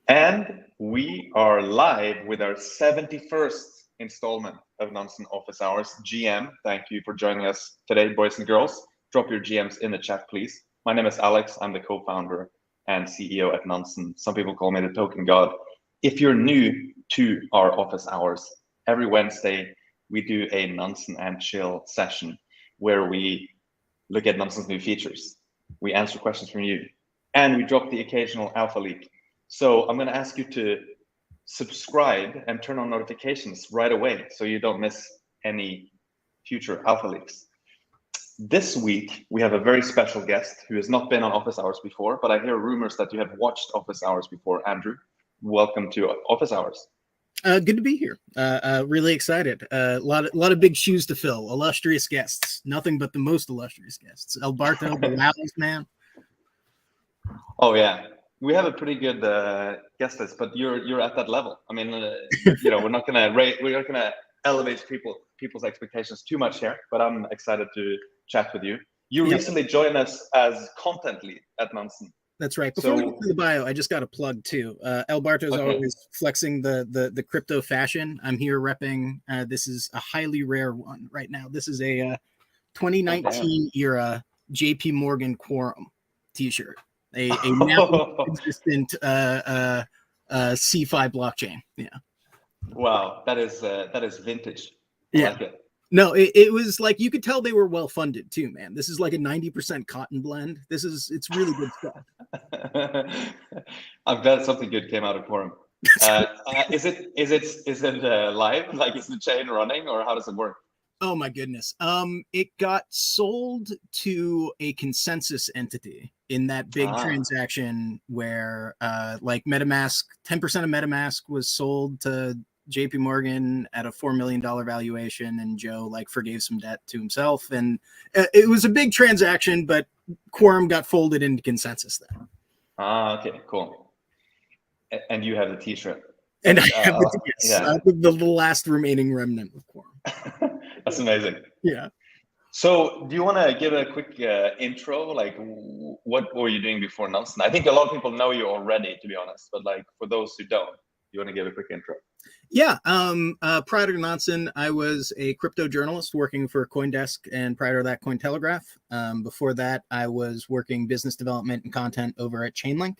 And we are live with our 71st installment of Nansen Office Hours. GM, thank you for joining us today, boys and girls. Drop your GMs in the chat, please. My name is Alex. I'm the co-founder and CEO at Nansen. Some people call me the token god. If you're new to our office hours, every Wednesday we do a Nansen and Chill session where we look at Nansen's new features. We answer questions from you, and we drop the occasional alpha leak. So I'm going to ask you to subscribe and turn on notifications right away so you don't miss any future alpha leaks. This week, we have a very special guest who has not been on Office Hours before, but I hear rumors that you have watched Office Hours before. Andrew, welcome to Office Hours. Good to be here. Really excited. A lot of big shoes to fill. Illustrious guests. Nothing but the most illustrious guests. Alberto, the loudest man. Oh yeah, we have a pretty good guest list, but you're at that level. I mean, we're not gonna elevate people's expectations too much here, but I'm excited to chat with you. You recently joined us as content lead at Nansen. That's right. Before we get to the bio, I just got a plug too. Alberto's always flexing the crypto fashion. I'm here repping. This is a highly rare one right now. This is a 2019 era JP Morgan Quorum T-shirt. A now existent C5 blockchain. Yeah. Wow, that is vintage. I like it. No, it was like you could tell they were well funded too, man. This is like a 90% cotton blend. It's really good stuff. I'm glad something good came out of Quorum. Is it live? Like, is the chain running, or how does it work? Oh my goodness. It got sold to a consensus entity in that big transaction where like MetaMask, 10% of MetaMask was sold to JP Morgan at a $4 million valuation, and Joe like forgave some debt to himself. And it was a big transaction, but Quorum got folded into consensus then. Okay, cool. And you have the t-shirt. And I have the last remaining remnant of Quorum. That's amazing. Yeah. So do you want to give a quick intro? Like, what were you doing before Nansen? I think a lot of people know you already, to be honest. But like, for those who don't, you want to give a quick intro? Yeah. Prior to Nansen, I was a crypto journalist working for CoinDesk, and prior to that, Cointelegraph. Before that, I was working business development and content over at Chainlink.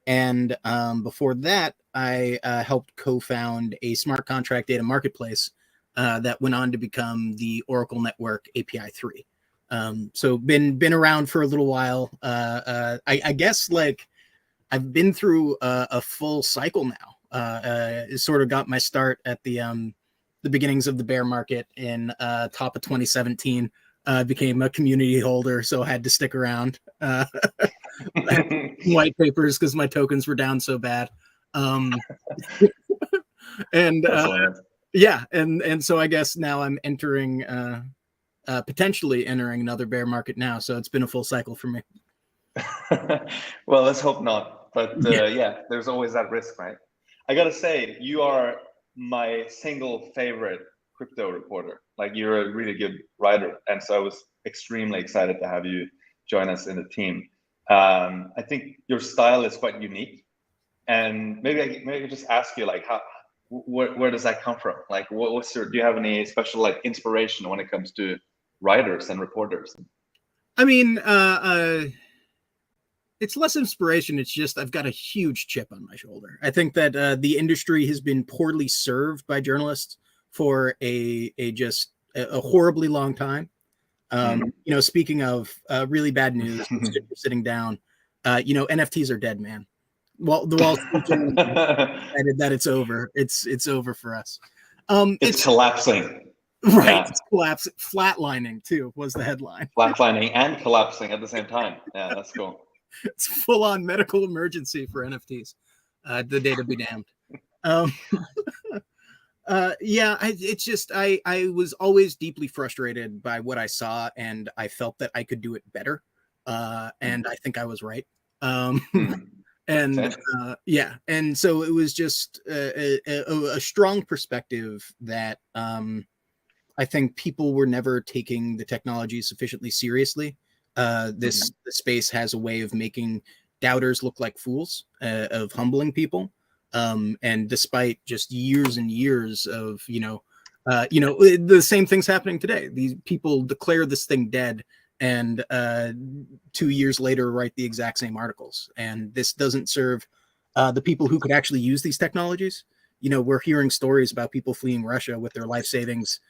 And before that, I helped co-found a smart contract data marketplace that went on to become the Oracle Network API 3. So been around for a little while. I guess like I've been through a full cycle now. It sort of got my start at the beginnings of the bear market in top of 2017. Became a community holder, so I had to stick around. White papers because my tokens were down so bad. And yeah, and so I guess now I'm entering potentially entering another bear market now. So it's been a full cycle for me. Well, let's hope not. But yeah, there's always that risk, right? I gotta say, you are my single favorite crypto reporter. Like, you're a really good writer, and so I was extremely excited to have you join us in the team. I think your style is quite unique, and maybe I just ask you, like, where does that come from? Like, do you have any special like inspiration when it comes to writers and reporters? I mean, it's less inspiration. It's just I've got a huge chip on my shoulder. I think that the industry has been poorly served by journalists for a horribly long time. Speaking of really bad news, sitting down, NFTs are dead, man. Well, the Wall Street Journal decided that it's over. It's over for us. It's collapsing. Right. Yeah. It's collapsing. Flatlining too was the headline. Flatlining and collapsing at the same time. Yeah, that's cool. It's full on medical emergency for NFTs. The data be damned. It's just I was always deeply frustrated by what I saw, and I felt that I could do it better. And I think I was right. And so it was just a strong perspective that I think people were never taking the technology sufficiently seriously. The space has a way of making doubters look like fools, of humbling people. And despite just years and years of, the same thing's happening today. These people declare this thing dead and 2 years later write the exact same articles. And this doesn't serve the people who could actually use these technologies. We're hearing stories about people fleeing Russia with their life savings,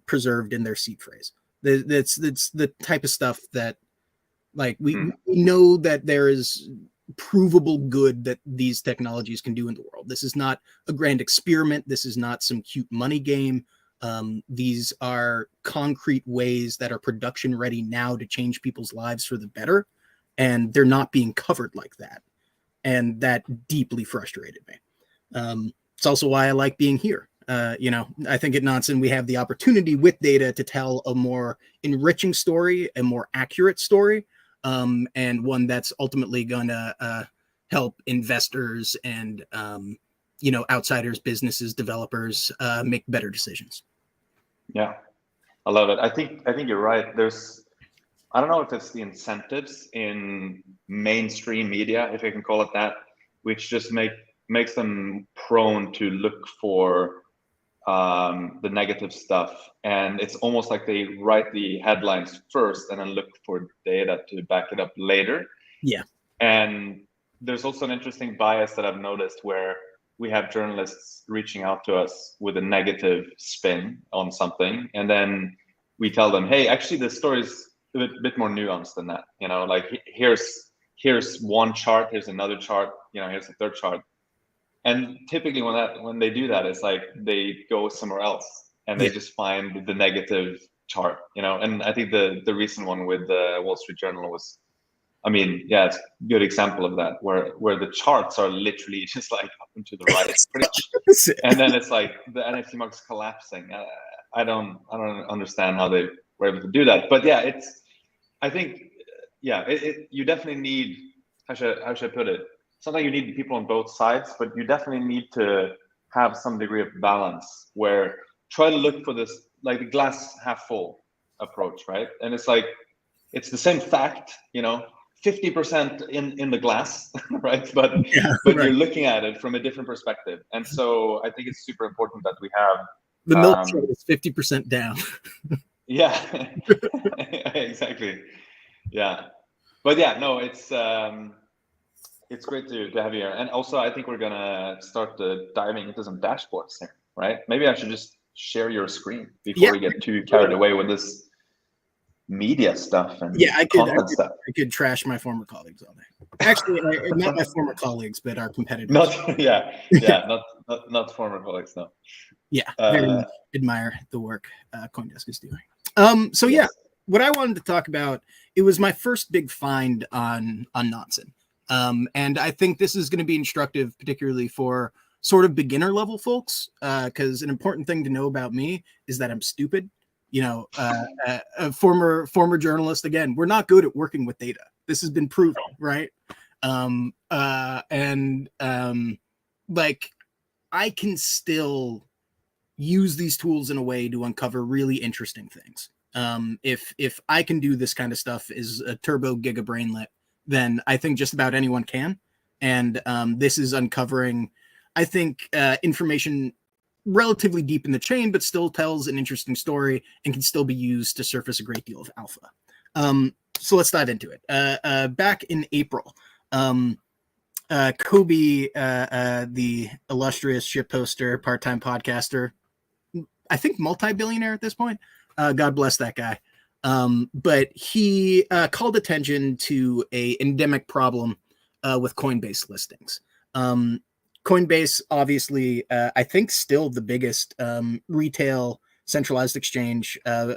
preserved in their seed phrase. That's the type of stuff that, like, we know that there is provable good that these technologies can do in the world. This is not a grand experiment. This is not some cute money game. These are concrete ways that are production ready now to change people's lives for the better, and they're not being covered like that. And that deeply frustrated me. It's also why I like being here. I think at Nansen we have the opportunity with data to tell a more enriching story, a more accurate story, and one that's ultimately going to help investors and outsiders, businesses, developers make better decisions. Yeah, I love it. I think you're right. I don't know if it's the incentives in mainstream media, if you can call it that, which just makes them prone to look for the negative stuff. And it's almost like they write the headlines first and then look for data to back it up later. Yeah. And there's also an interesting bias that I've noticed where we have journalists reaching out to us with a negative spin on something. And then we tell them, hey, actually, the story's a bit more nuanced than that. Like here's one chart, here's another chart, here's a third chart. And typically when they do that, it's like they go somewhere else and they just find the negative chart, And I think the recent one with the Wall Street Journal was, it's a good example of that, where the charts are literally just like up and to the right, pretty much. And then it's like the NFT market's collapsing. I don't understand how they were able to do that. But yeah, I think you definitely need, how should I put it? Sometimes you need people on both sides, but you definitely need to have some degree of balance where try to look for this, like the glass half full approach, right? And it's like, it's the same fact, 50% in the glass, right? But right. You're looking at it from a different perspective. And so I think it's super important that we have the milkshake is 50% down. Yeah, exactly. Yeah. But yeah, no, it's great to have you here. And also I think we're gonna start diving into some dashboards here, right? Maybe I should just share your screen before we get too carried away with this media stuff and content stuff. I could trash my former colleagues all day. Actually, not my former colleagues, but our competitors. Not former colleagues, no. Yeah, very much admire the work CoinDesk is doing. What I wanted to talk about, it was my first big find on Nansen. And I think this is going to be instructive, particularly for sort of beginner level folks, because an important thing to know about me is that I'm stupid. A former journalist. Again, we're not good at working with data. This has been proven, right? Like I can still use these tools in a way to uncover really interesting things. If I can do this kind of stuff as a turbo giga brainlet, then I think just about anyone can. And this is uncovering, I think, information relatively deep in the chain, but still tells an interesting story and can still be used to surface a great deal of alpha. So let's dive into it. Back in April, Kobe, the illustrious ship poster, part-time podcaster, I think multi-billionaire at this point. God bless that guy. But he called attention to a endemic problem with Coinbase listings. Coinbase, obviously, I think still the biggest retail centralized exchange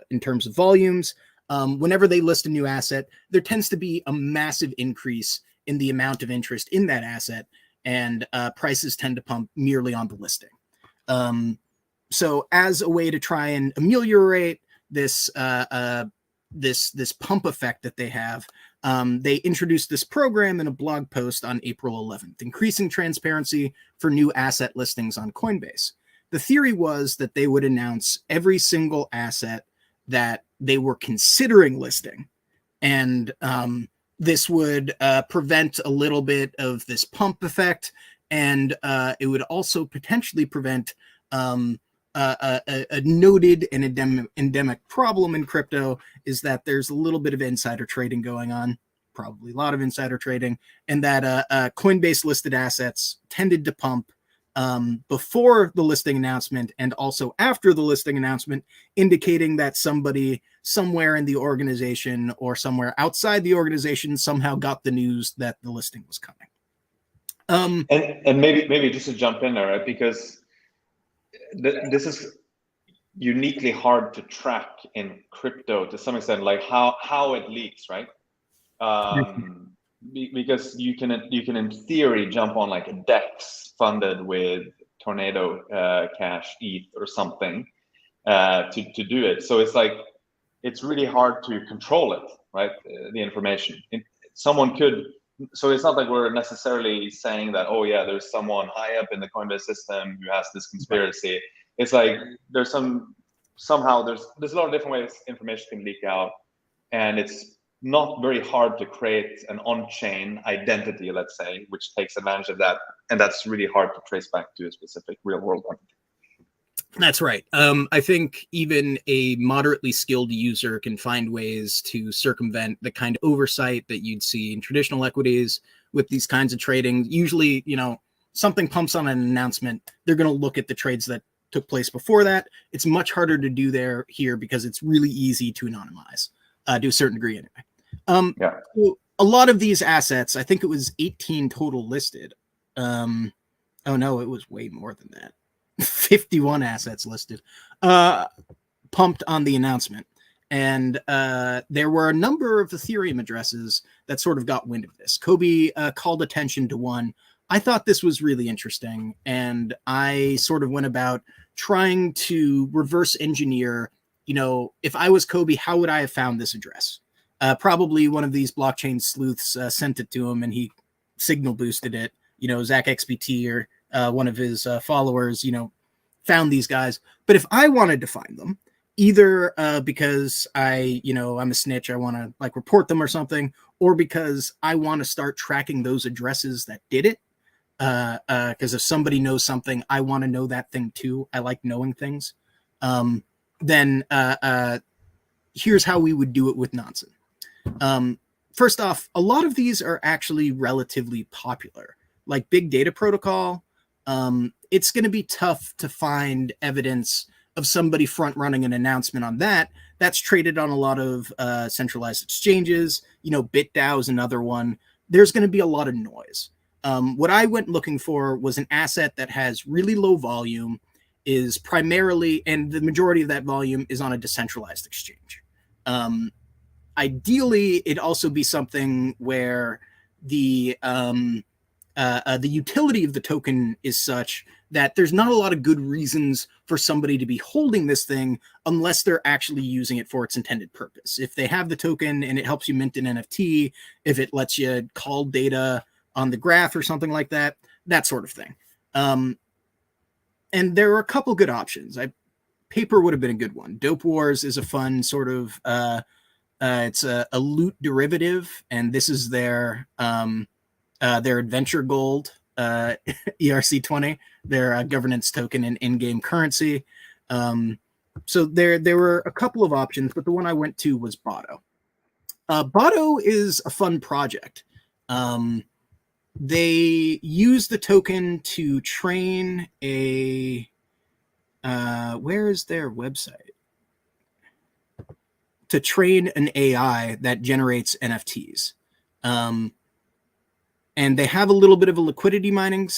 in terms of volumes. Whenever they list a new asset, there tends to be a massive increase in the amount of interest in that asset, and prices tend to pump merely on the listing. So as a way to try and ameliorate this this pump effect that they have, they introduced this program in a blog post on April 11th, increasing transparency for new asset listings on Coinbase. The theory was that they would announce every single asset that they were considering listing, and this would prevent a little bit of this pump effect And it would also potentially prevent a noted and endemic problem in crypto is that there's a little bit of insider trading going on, probably a lot of insider trading, and that Coinbase listed assets tended to pump before the listing announcement and also after the listing announcement, indicating that somebody somewhere in the organization or somewhere outside the organization somehow got the news that the listing was coming. And maybe just to jump in there, right? Because this is uniquely hard to track in crypto to some extent, like how it leaks, right? Because you can in theory jump on like a DEX funded with Tornado Cash, ETH or something to do it. So it's like it's really hard to control it, right? The information. Someone could. So it's not like we're necessarily saying that, oh yeah, there's someone high up in the Coinbase system who has this conspiracy. Right. It's like there's somehow there's a lot of different ways information can leak out, and it's not very hard to create an on-chain identity, let's say, which takes advantage of that, and that's really hard to trace back to a specific real-world entity. That's right. I think even a moderately skilled user can find ways to circumvent the kind of oversight that you'd see in traditional equities with these kinds of trading. Usually, something pumps on an announcement, they're going to look at the trades that took place before that. It's much harder to do here because it's really easy to anonymize to a certain degree anyway. So a lot of these assets, I think it was 18 total listed. Oh no, it was way more than that. 51 assets listed, pumped on the announcement. And there were a number of Ethereum addresses that sort of got wind of this. Kobe called attention to one. I thought this was really interesting, and I sort of went about trying to reverse engineer, if I was Kobe, how would I have found this address? Probably one of these blockchain sleuths sent it to him, and he signal boosted it. Zach XBT or one of his followers, found these guys. But if I wanted to find them, either because I'm a snitch, I want to like report them or something, or because I want to start tracking those addresses that did it. Because if somebody knows something, I want to know that thing too. I like knowing things. Then here's how we would do it with Nansen. First off, a lot of these are actually relatively popular, like Big Data Protocol. It's going to be tough to find evidence of somebody front running an announcement on that. That's traded on a lot of centralized exchanges. BitDAO is another one. There's going to be a lot of noise. What I went looking for was an asset that has really low volume, is primarily, and the majority of that volume is on a decentralized exchange. Ideally, it'd also be something where the utility of the token is such that there's not a lot of good reasons for somebody to be holding this thing unless they're actually using it for its intended purpose. If they have the token and it helps you mint an NFT, if it lets you call data on the graph or something like that, that sort of thing. And there are a couple good options. Paper would have been a good one. Dope Wars is a fun sort of, it's a loot derivative, and this is their Adventure Gold ERC20, their governance token and in-game currency. So there were a couple of options, but the one I went to was Botto. Botto is a fun project. They use the token to train where is their website? To train an AI that generates NFTs. And they have a little bit of a liquidity mining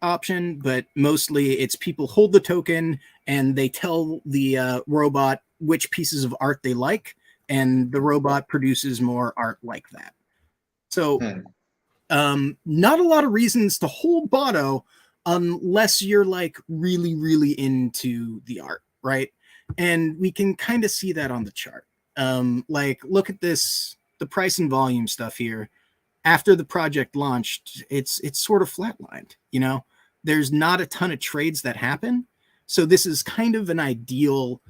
option, but mostly it's people hold the token and they tell the robot which pieces of art they like, and the robot produces more art like that. So not a lot of reasons to hold Botto unless you're like really, really into the art, right? And we can kind of see that on the chart. Look at this, the price and volume stuff here. After the project launched, it's sort of flatlined. There's not a ton of trades that happen. So this is kind of an ideal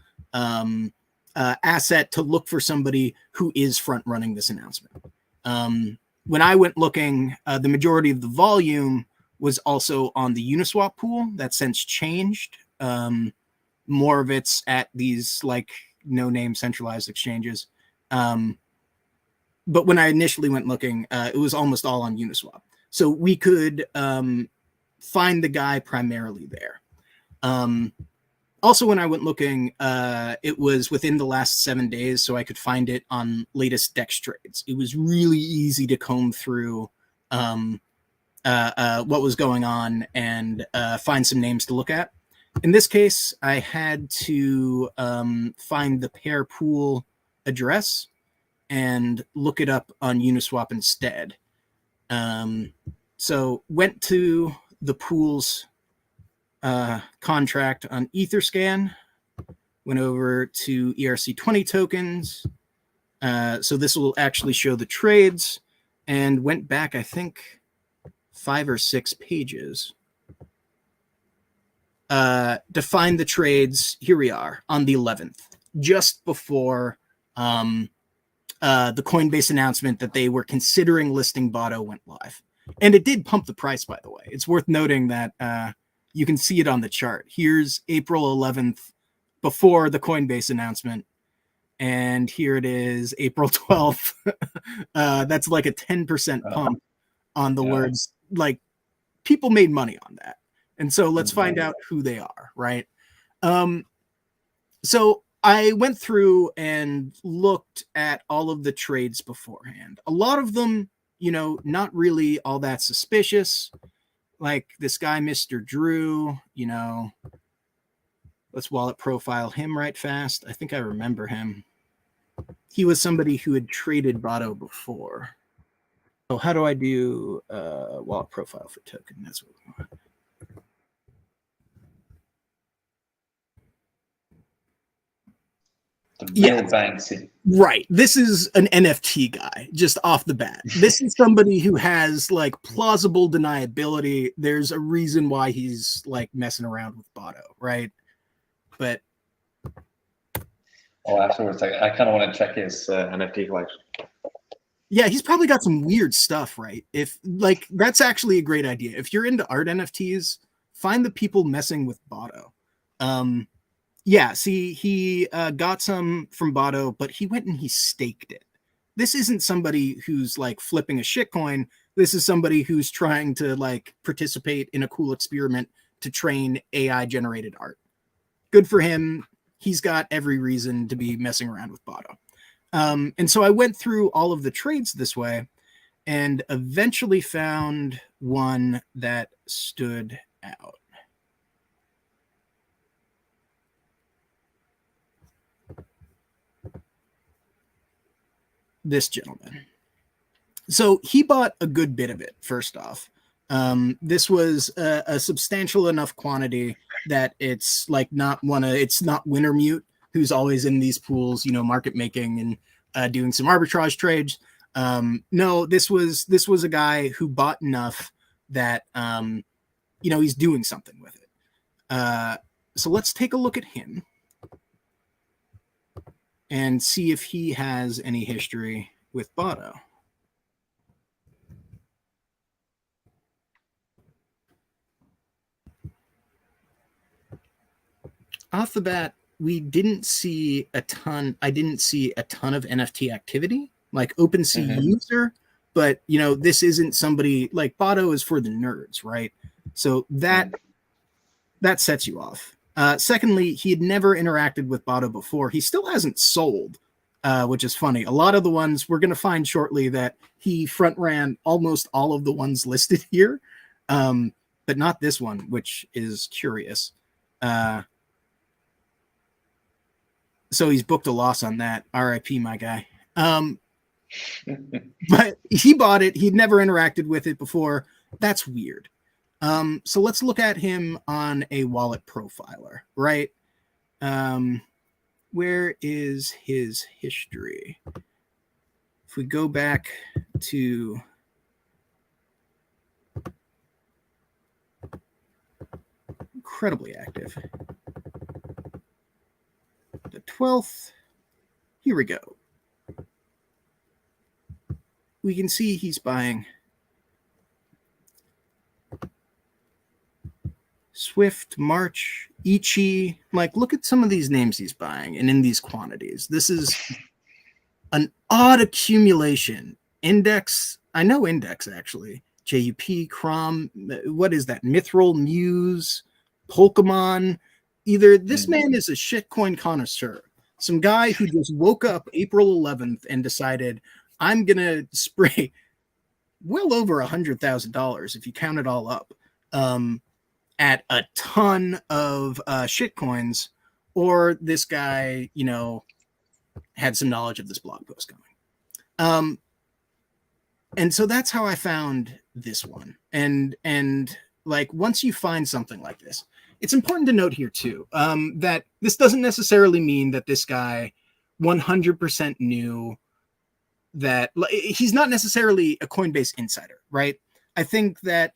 asset to look for somebody who is front running this announcement. When I went looking, the majority of the volume was also on the Uniswap pool. That's since changed. More of it's at these like no-name centralized exchanges. But when I initially went looking, it was almost all on Uniswap. So we could find the guy primarily there. Also, when I went looking, it was within the last 7 days, so I could find it on latest DEX trades. It was really easy to comb through what was going on and find some names to look at. In this case, I had to find the pair pool address and look it up on Uniswap instead. So went to the pool's contract on Etherscan, went over to ERC20 tokens. So this will actually show the trades, and went back, I think, 5 or 6 pages to find the trades. Here we are on the 11th, just before the Coinbase announcement that they were considering listing Botto went live. And it did pump the price, by the way. It's worth noting that you can see it on the chart. Here's April 11th before the Coinbase announcement. And here it is, April 12th. That's like a 10% pump on the words. Like, people made money on that. And so let's find out who they are, right? So I went through and looked at all of the trades beforehand. A lot of them, you know, not really all that suspicious. Like this guy, Mr. Drew, you know, let's wallet profile him right fast. I think I remember him. He was somebody who had traded Botto before. Oh, how do I do wallet profile for token? That's what we want. Banksy. Right. This is an NFT guy just off the bat. This is somebody who has like plausible deniability. There's a reason why he's like messing around with Botto, right? But Afterwards, I kind of want to check his NFT collection. yeah, he's probably got some weird stuff, right? If like that's actually a great idea. If you're into art NFTs, find the people messing with Botto. Yeah, see, he got some from Botto, but he went and he staked it. This isn't somebody who's like flipping a shitcoin. This is somebody who's trying to like participate in a cool experiment to train AI generated art. Good for him. He's got every reason to be messing around with Botto. And so I went through all of the trades this way and eventually found one that stood out. This gentleman. So he bought a good bit of it, first off. This was a substantial enough quantity that it's like it's not Wintermute, who's always in these pools, you know, market making and doing some arbitrage trades. No, this was a guy who bought enough that you know, he's doing something with it. So let's take a look at him and see if he has any history with Botto. Off the bat, we didn't see a ton. I didn't see a ton of NFT activity, like OpenSea user, but you know, this isn't somebody like Botto is for the nerds, right? So that sets you off. Secondly, he had never interacted with Botto before. He still hasn't sold, which is funny. A lot of the ones we're going to find shortly that he front ran almost all of the ones listed here, but not this one, which is curious. So he's booked a loss on that. RIP, my guy. But he bought it. He'd never interacted with it before. That's weird. So let's look at him on a wallet profiler, right? Where is his history? If we go back to incredibly active, the 12th, here we go. We can see he's buying Swift, March, Ichi. Like, look at some of these names he's buying and in these quantities. This is an odd accumulation. Index, I know Index actually. JUP, Crom, what is that? Mithril, Muse, Pokemon. Either this man is a shitcoin connoisseur, some guy who just woke up April 11th and decided, I'm going to spray well over $100,000 if you count it all up. At a ton of shitcoins, or this guy, you know, had some knowledge of this blog post going. And so that's how I found this one. And like, once you find something like this, it's important to note here too, that this doesn't necessarily mean that this guy 100% knew that he's not necessarily a Coinbase insider, right? I think that,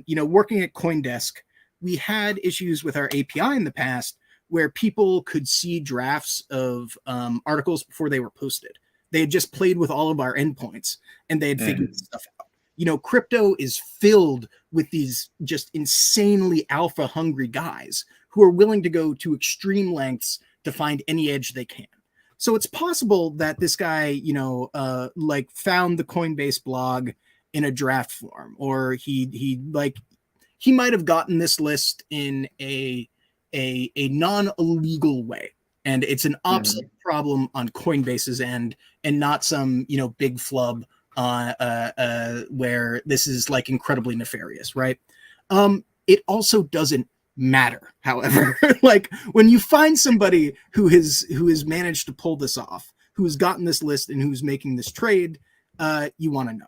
you know, working at CoinDesk, we had issues with our API in the past where people could see drafts of articles before they were posted. They had just played with all of our endpoints and they had figured stuff out. You know, crypto is filled with these just insanely alpha hungry guys who are willing to go to extreme lengths to find any edge they can. So it's possible that this guy, you know, like found the Coinbase blog in a draft form, or he might have gotten this list in a non-illegal way, and it's an ops problem on Coinbase's end, and not some, you know, big flub where this is like incredibly nefarious, right? It also doesn't matter, however. Like, when you find somebody who has managed to pull this off, who's gotten this list and who's making this trade, you want to know.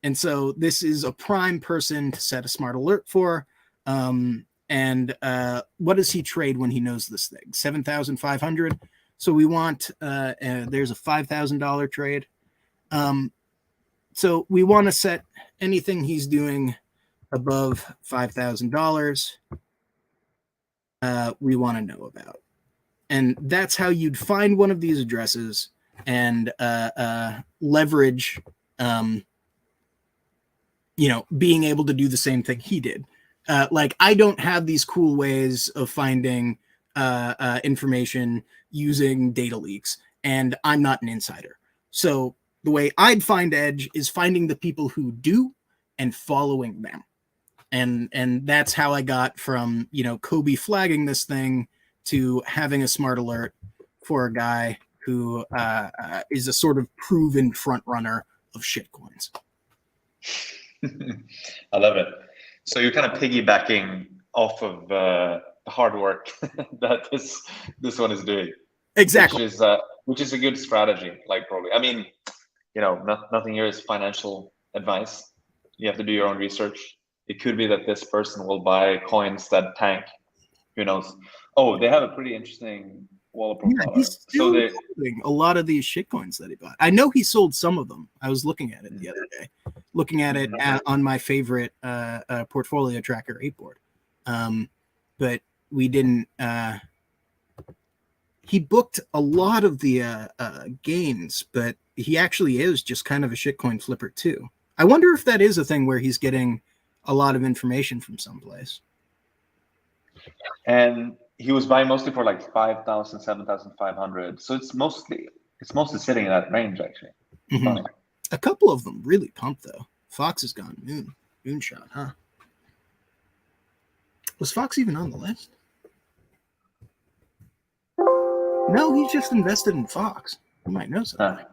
And so this is a prime person to set a smart alert for. And what does he trade when he knows this thing? 7,500. So we want, there's a $5,000 trade. So we want to set anything he's doing above $5,000. We want to know about. And that's how you'd find one of these addresses and leverage, you know, being able to do the same thing he did. Like, I don't have these cool ways of finding information using data leaks, and I'm not an insider. So the way I'd find edge is finding the people who do and following them. And that's how I got from, you know, Kobe flagging this thing to having a smart alert for a guy who is a sort of proven front runner of shitcoins. I love it. So you're kind of piggybacking off of the hard work that this one is doing. Exactly. Which is a good strategy. Like, probably, I mean, you know, nothing here is financial advice. You have to do your own research. It could be that this person will buy coins that tank. Who knows? Oh, they have a pretty interesting wallet profile. Yeah, he's still holding a lot of these shitcoins that he bought. I know he sold some of them. I was looking at it the other day, looking at it on my favorite portfolio tracker 8board. But we didn't. He booked a lot of the gains, but he actually is just kind of a shitcoin flipper too. I wonder if that is a thing where he's getting a lot of information from someplace. And he was buying mostly for like 5,000, 7,500. So it's mostly sitting in that range, actually. Mm-hmm. A couple of them really pumped though. Fox has gone moonshot, huh? Was Fox even on the list? No, he just invested in Fox. You might know something.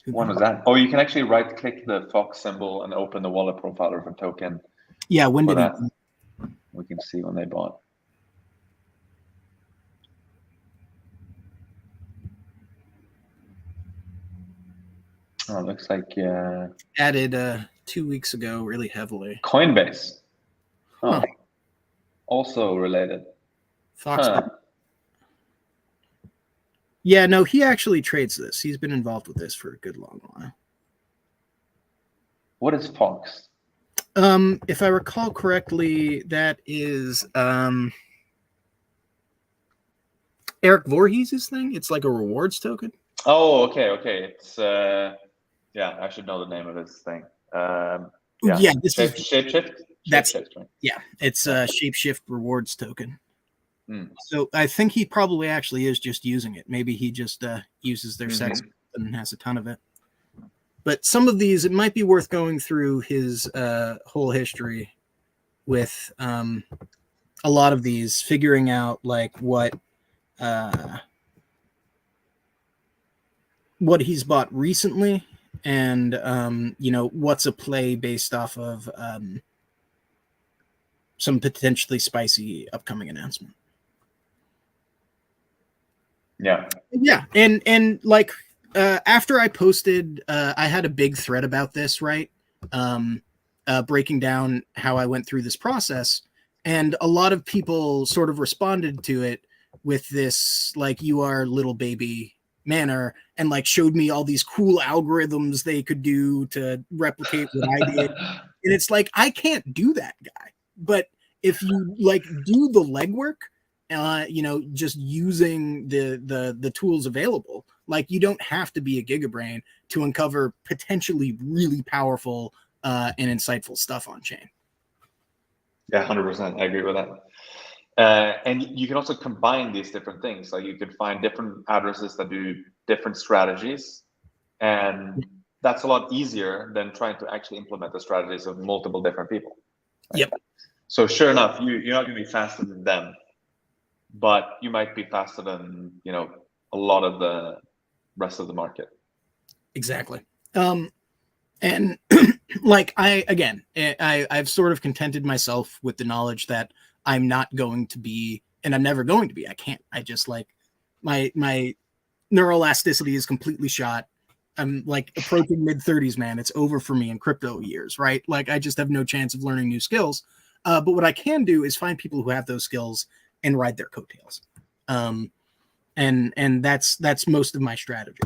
When was that? Oh, you can actually right-click the Fox symbol and open the wallet profiler for token. Yeah, when did that? We can see when they bought. Oh, it looks like added 2 weeks ago, really heavily. Coinbase. Oh, also related. Fox. Yeah, no, he actually trades this. He's been involved with this for a good long while. What is Fox? If I recall correctly, that is Eric Voorhees' thing. It's like a rewards token. Oh, okay. It's yeah, I should know the name of this thing. Yeah, this Shapeshift. That's Shapeshift, right? yeah, it's a Shapeshift rewards token. Mm. So I think he probably actually is just using it. Maybe he just uses their Mhm. sex and has a ton of it. But some of these, it might be worth going through his whole history with a lot of these, figuring out like what he's bought recently, and what's a play based off of some potentially spicy upcoming announcement. Yeah. And like after I posted, I had a big thread about this, right? Breaking down how I went through this process, and a lot of people sort of responded to it with this like "you are little baby" manner, and like showed me all these cool algorithms they could do to replicate what I did. And it's like, I can't do that, guy. But if you like do the legwork, just using the tools available, like you don't have to be a gigabrain to uncover potentially really powerful and insightful stuff on chain. Yeah, 100%. I agree with that. And you can also combine these different things. Like you could find different addresses that do different strategies, and that's a lot easier than trying to actually implement the strategies of multiple different people. Right? Yep. So sure enough, you're not going to be faster than them, but you might be faster than a lot of the rest of the market. Exactly. And like I've sort of contented myself with the knowledge that I'm not going to be, and I'm never going to be. I just like my neuroelasticity is completely shot. I'm like approaching mid-30s, man. It's over for me in crypto years, right? Like I just have no chance of learning new skills. But what I can do is find people who have those skills and ride their coattails. And that's most of my strategy.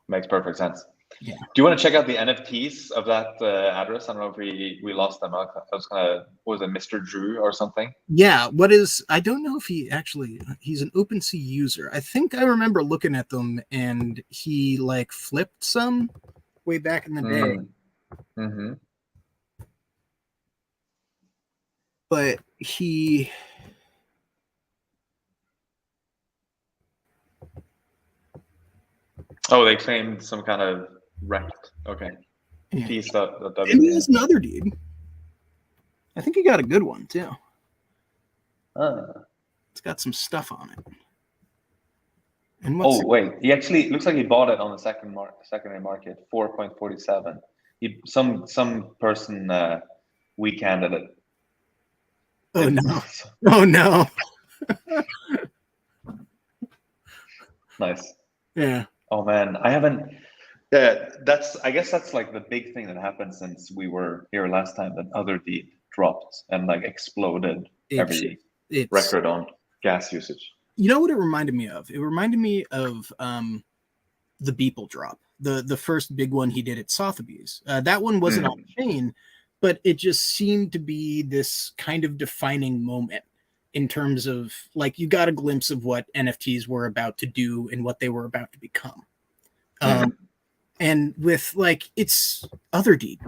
Makes perfect sense. Yeah. Do you want to check out the NFTs of that address? I don't know if we lost them. I was kind of, what was it, Mr. Drew or something? Yeah. I don't know if he's an OpenSea user. I think I remember looking at them and he like flipped some way back in the day. Mm-hmm. But he... Oh, they claimed some kind of wrecked. Okay. Yeah. Piece And he has another dude. I think he got a good one too. It's got some stuff on it. And wait, he actually looks like he bought it on the secondary market, 4.47. Some person weekended it. Oh no! Oh no! Nice. Yeah. Oh man, I haven't. Yeah, I guess that's like the big thing that happened since we were here last time. That Otherdeed dropped and like exploded every record on gas usage. You know what it reminded me of? It reminded me of the Beeple drop, the first big one he did at Sotheby's. That one wasn't on chain, but it just seemed to be this kind of defining moment in terms of like you got a glimpse of what NFTs were about to do and what they were about to become. And with like it's Otherdeed,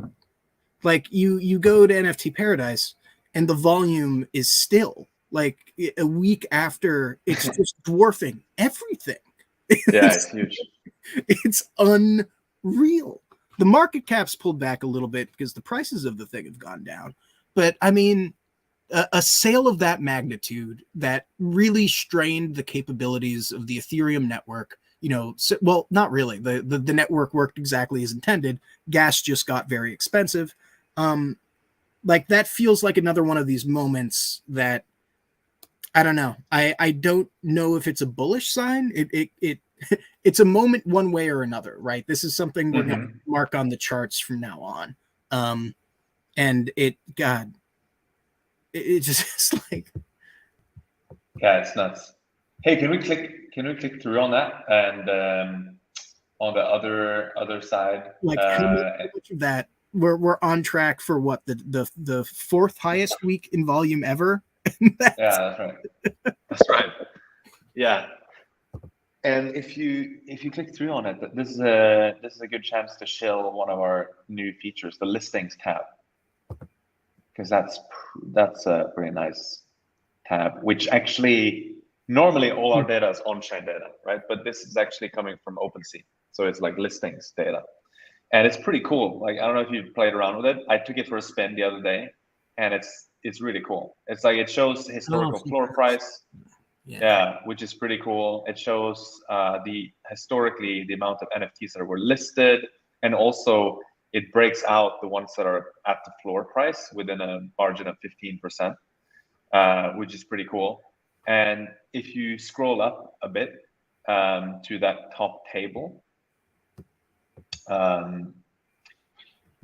like you go to NFT Paradise and the volume is still like a week after it's just dwarfing everything. Yeah, it's huge. It's unreal. The market cap's pulled back a little bit because the prices of the thing have gone down. But I mean, a sale of that magnitude that really strained the capabilities of the Ethereum network, well, not really. The network worked exactly as intended. Gas just got very expensive. Like that feels like another one of these moments that I don't know. I don't know if it's a bullish sign. It's a moment one way or another, right? This is something we're going to mark on the charts from now on. And it just it's like, yeah, it's nuts. Hey, can we click through on that and on the other side? Like how much of that we're on track for what the fourth highest week in volume ever. Yeah, that's right. That's right. Yeah. And if you click through on it, this is a good chance to shill one of our new features, the listings tab. because that's a pretty nice tab, which actually normally all our data is on-chain data, right? But this is actually coming from OpenSea, so it's like listings data, and it's pretty cool. Like, I don't know if you played around with it. I took it for a spin the other day, and it's really cool. It's like it shows historical floor price, yeah, which is pretty cool. It shows historically the amount of NFTs that were listed, and also it breaks out the ones that are at the floor price within a margin of 15%, which is pretty cool. And if you scroll up a bit to that top table,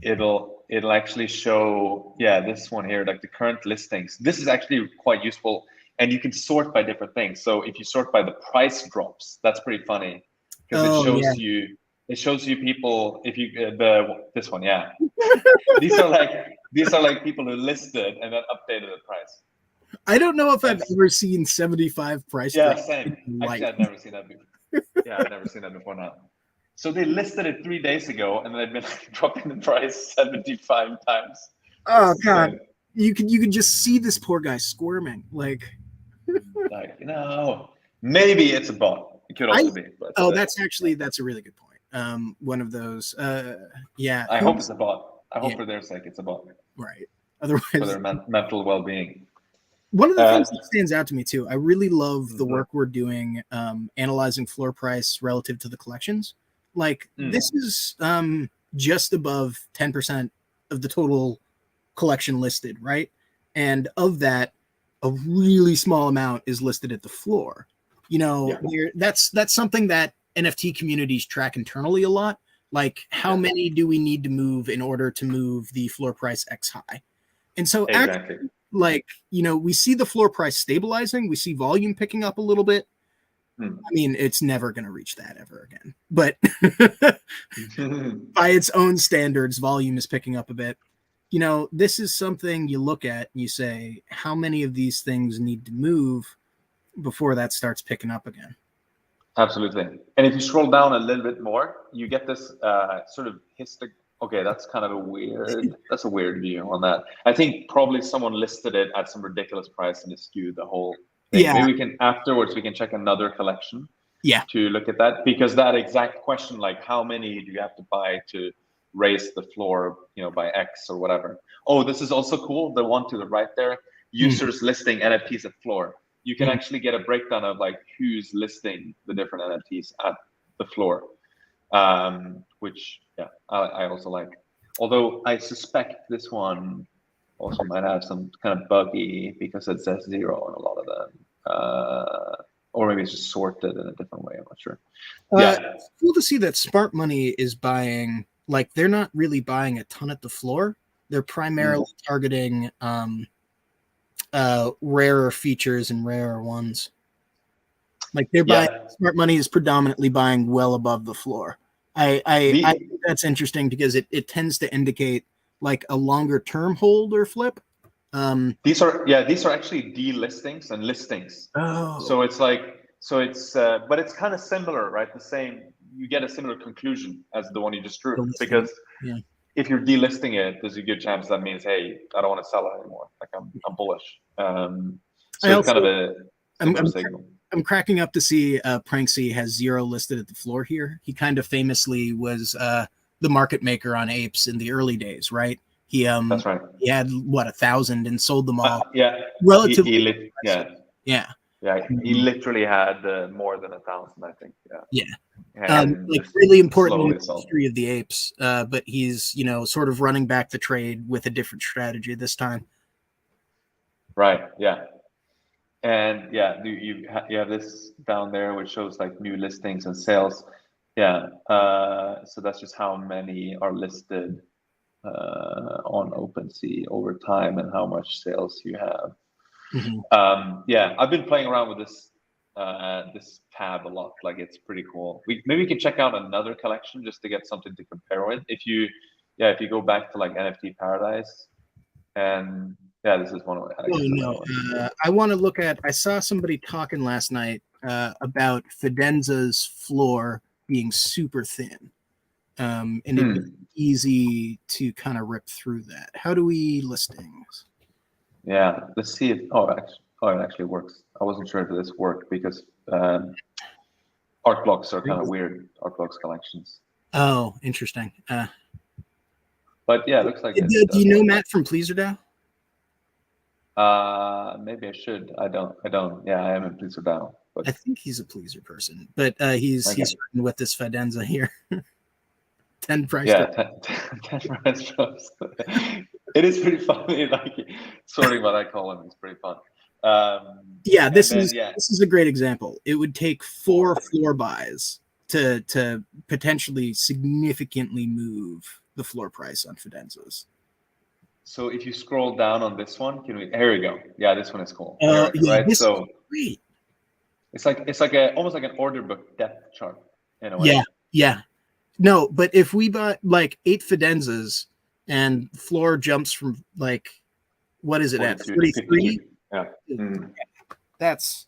it'll actually show, this one here, like the current listings. This is actually quite useful, and you can sort by different things. So if you sort by the price drops, that's pretty funny, because it shows you people. If you this one, these are like people who listed and then updated the price. I don't know if I've ever seen 75 price drops. Same. Actually, I've never seen that before. I've never seen that before now. So they listed it 3 days ago, and they've been dropping the price 75 times. Oh God! You can just see this poor guy squirming, like maybe it's a bot. It could also be. But, that's a really good point. One of those. I hope it's a bot. I hope for their sake it's a bot. Right. Otherwise, for their mental well-being. One of the things that stands out to me too, I really love the work we're doing analyzing floor price relative to the collections. Like this is just above 10% of the total collection listed, right? And of that, a really small amount is listed at the floor. That's something that NFT communities track internally a lot. Like, how many do we need to move in order to move the floor price X high? And so exactly. We see the floor price stabilizing. We see volume picking up a little bit. I mean, it's never going to reach that ever again. But by its own standards, volume is picking up a bit. This is something you look at and you say, how many of these things need to move before that starts picking up again? Absolutely. And if you scroll down a little bit more, you get this sort of history. Okay, that's kind of a weird view on that. I think probably someone listed it at some ridiculous price and it skewed the whole thing. Yeah. Maybe we can check another collection. Yeah. To look at that, because that exact question, like how many do you have to buy to raise the floor, by X or whatever. Oh, this is also cool. The one to the right there, users listing NFTs at floor. You can actually get a breakdown of like who's listing the different NFTs at the floor, which I also like. Although I suspect this one also might have some kind of buggy because it says 0 on a lot of them. Or maybe it's just sorted in a different way. I'm not sure. It's cool to see that Smart Money is buying, like, they're not really buying a ton at the floor. They're primarily targeting rarer features and rarer ones. Like, they're buying, Smart Money is predominantly buying well above the floor. I think that's interesting because it tends to indicate like a longer term hold or flip. These are actually delistings and listings. Oh, so it's but it's kind of similar, right? The same, you get a similar conclusion as the one you just drew, because if you're delisting it, there's a good chance that means, hey, I don't want to sell it anymore. Like I'm bullish. So it's kind of a similar signal. I'm cracking up to see Pranksy has 0 listed at the floor here. He kind of famously was the market maker on apes in the early days, right? That's right. He had 1,000 and sold them all. Relatively. He Mm-hmm. literally had more than 1,000, I think. Like really important in the history of the apes. But he's sort of running back the trade with a different strategy this time. Right. Yeah. And you have this down there which shows like new listings and sales. So that's just how many are listed on OpenSea over time and how much sales you have. I've been playing around with this tab a lot. Like, it's pretty cool. Maybe we can check out another collection just to get something to compare with. If you go back to like NFT Paradise, and this is one of I want to look at. I saw somebody talking last night about Fidenza's floor being super thin, and it's easy to kind of rip through that. How do we listings? Yeah, let's see if it actually works. I wasn't sure if this worked because art blocks are kind of weird. Art blocks collections. Oh, interesting. But yeah, it looks like it Do does you know work. Matt from PleaserDAO? Maybe I should. I don't. Yeah, I am in Pleaser DAO. But I think he's a Pleaser person, but he's starting with this Fidenza here. 10 price. Yeah, 10 price drops. It is pretty funny. Like sorting what I call them is pretty fun. Yeah, this is a great example. It would take 4 floor buys to potentially significantly move the floor price on Fidenzas. So if you scroll down on this one, here we go. Yeah, this one is cool. Yeah, right? This is great. It's like almost like an order book depth chart in a way. Yeah. No, but if we bought like 8 Fidenzas and floor jumps from like, what is it at 43? Yeah. That's.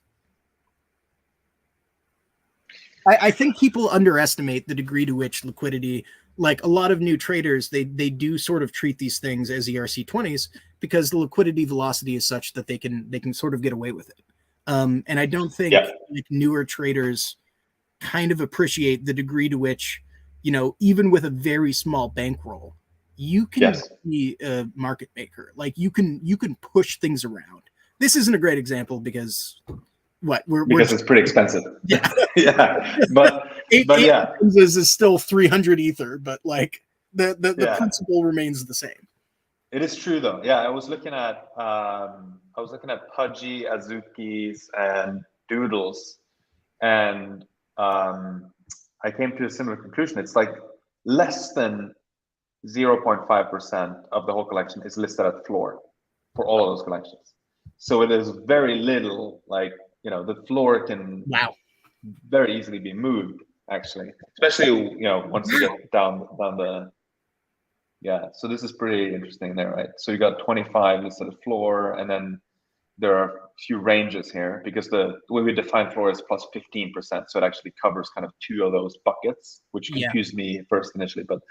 I think people underestimate the degree to which liquidity, like a lot of new traders, they do sort of treat these things as ERC20s because the liquidity velocity is such that they can sort of get away with it. And I don't think like newer traders kind of appreciate the degree to which, even with a very small bankroll, you can be a market maker. Like you can push things around. This isn't a great example because it's pretty expensive. Yeah. Yeah. But yeah. Is still 300 ether, but like the principle remains the same. It is true though. Yeah, I was looking at Pudgy, Azukis, and Doodles, and I came to a similar conclusion. It's like less than 0.5% of the whole collection is listed at floor for all of those collections. So it is very little, like, the floor can very easily be moved, actually, especially, once you get down the, so this is pretty interesting there, right? So you got 25 listed at floor, and then there are a few ranges here because the way we define floor is plus 15%. So it actually covers kind of 2 of those buckets, which confused me first initially. But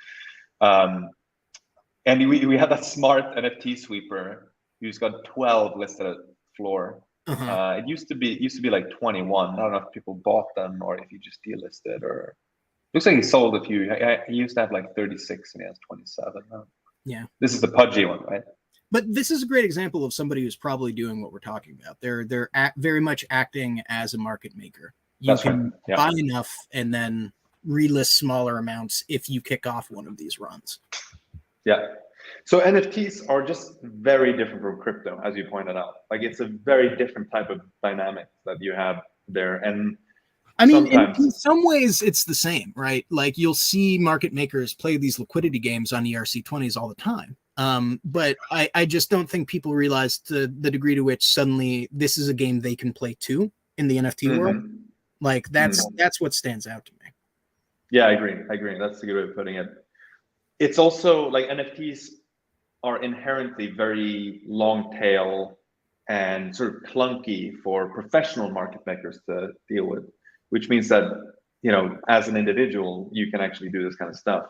and we had that smart NFT sweeper who's got 12 listed at floor. It used to be like 21. I don't know if people bought them or if you just delisted, or looks like he sold a few. He used to have like 36 and he has 27 now. Yeah. This is the Pudgy one, right? But this is a great example of somebody who's probably doing what we're talking about. They're very much acting as a market maker. You can buy enough and then relist smaller amounts if you kick off one of these runs. Yeah. So NFTs are just very different from crypto, as you pointed out. Like it's a very different type of dynamic that you have there. And I mean, in some ways it's the same, right? Like you'll see market makers play these liquidity games on ERC20s all the time. But I just don't think people realize the degree to which suddenly this is a game they can play too in the NFT world. Like that's what stands out to me. Yeah, I agree. That's a good way of putting it. It's also like NFTs are inherently very long tail and sort of clunky for professional market makers to deal with, which means that, as an individual, you can actually do this kind of stuff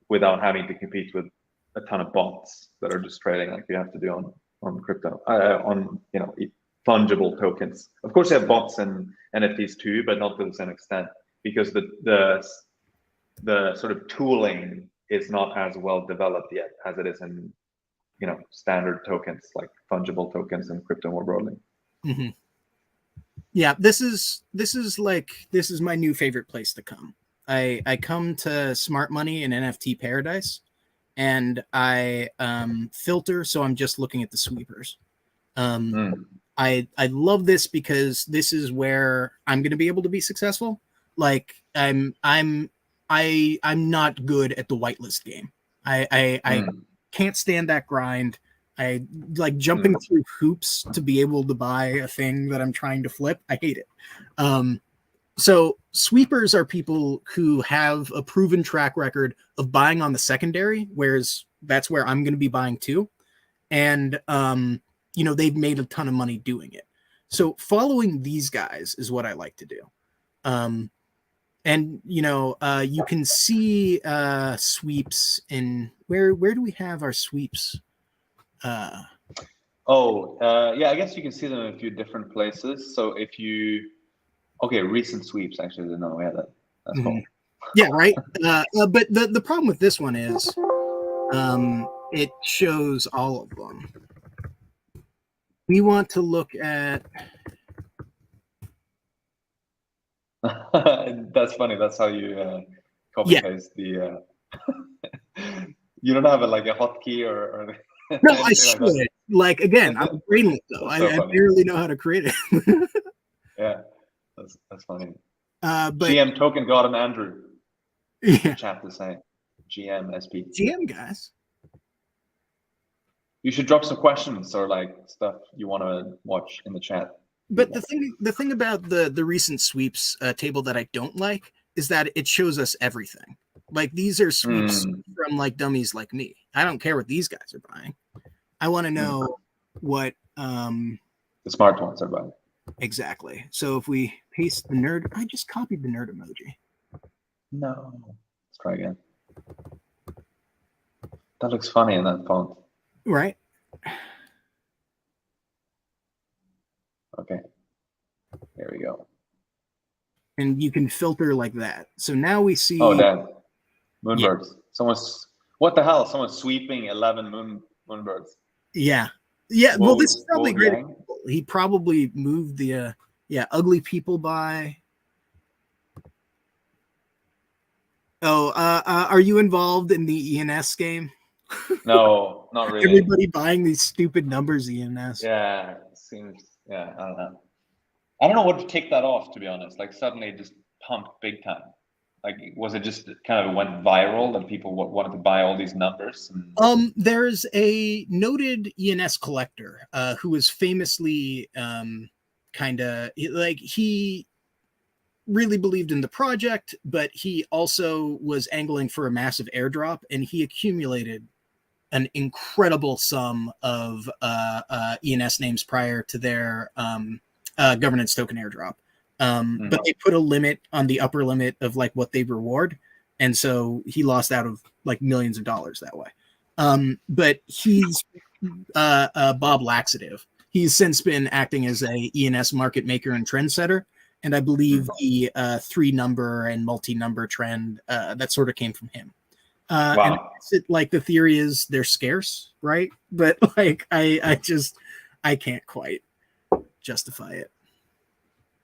without having to compete with a ton of bots that are just trading like you have to do on crypto, fungible tokens. Of course, you have bots and NFTs too, but not to the same extent because the sort of tooling is not as well developed yet as it is in standard tokens like fungible tokens and crypto more broadly. Mm-hmm. Yeah, this is my new favorite place to come. I come to Smart Money and NFT Paradise, and I filter, so I'm just looking at the sweepers. I love this because this is where I'm going to be able to be successful. Like I'm not good at the whitelist game. I can't stand that grind. I like jumping through hoops to be able to buy a thing that I'm trying to flip. I hate it. So sweepers are people who have a proven track record of buying on the secondary, whereas that's where I'm going to be buying too. And, they've made a ton of money doing it. So following these guys is what I like to do. And you can see sweeps in where do we have our sweeps? Oh, yeah, I guess you can see them in a few different places. So if you, okay, recent sweeps, actually, no, yeah, that's cool. Yeah, right. But the problem with this one is it shows all of them. We want to look at. That's funny. That's how you copy paste the. You don't have like a hotkey or No, I anything like should. that? Like again, I'm a brainless though. That's so I funny. barely know how to create it. Yeah, that's funny. But GM token got him, Andrew. yeah, Chat the same. GM SP. GM guys. You should drop some questions or like stuff you want to watch in the chat. But the thing about the recent sweeps table that I don't like is that it shows us everything. Like these are sweeps from like dummies like me. I don't care what these guys are buying. I want to know what the smart ones are buying. Exactly. So if we paste the nerd, I just copied the nerd emoji. No. Let's try again. That looks funny in that font. Right. Okay. There we go. And you can filter like that. So now we see. Oh, damn. Moonbirds. Yeah. What the hell? Someone's sweeping 11 moonbirds. Yeah. Yeah. Whoa, well, this is probably great. Yang? He probably moved the, ugly people by. Oh, are you involved in the ENS game? No, not really. Everybody buying these stupid numbers, ENS. Yeah, seems, yeah, I don't know. I don't know what to take that off, to be honest. Like suddenly it just pumped big time. Like, was it just kind of went viral that people wanted to buy all these numbers? There's a noted ENS collector who was famously kind of like he really believed in the project, but he also was angling for a massive airdrop, and he accumulated an incredible sum of ENS names prior to their governance token airdrop. But they put a limit on the upper limit of like what they reward. And so he lost out of like millions of dollars that way. But he's Bob Laxative. He's since been acting as a ENS market maker and trendsetter. And I believe the 3-number and multi-number trend that sort of came from him. Wow. And like the theory is they're scarce, right? But like I can't quite justify it.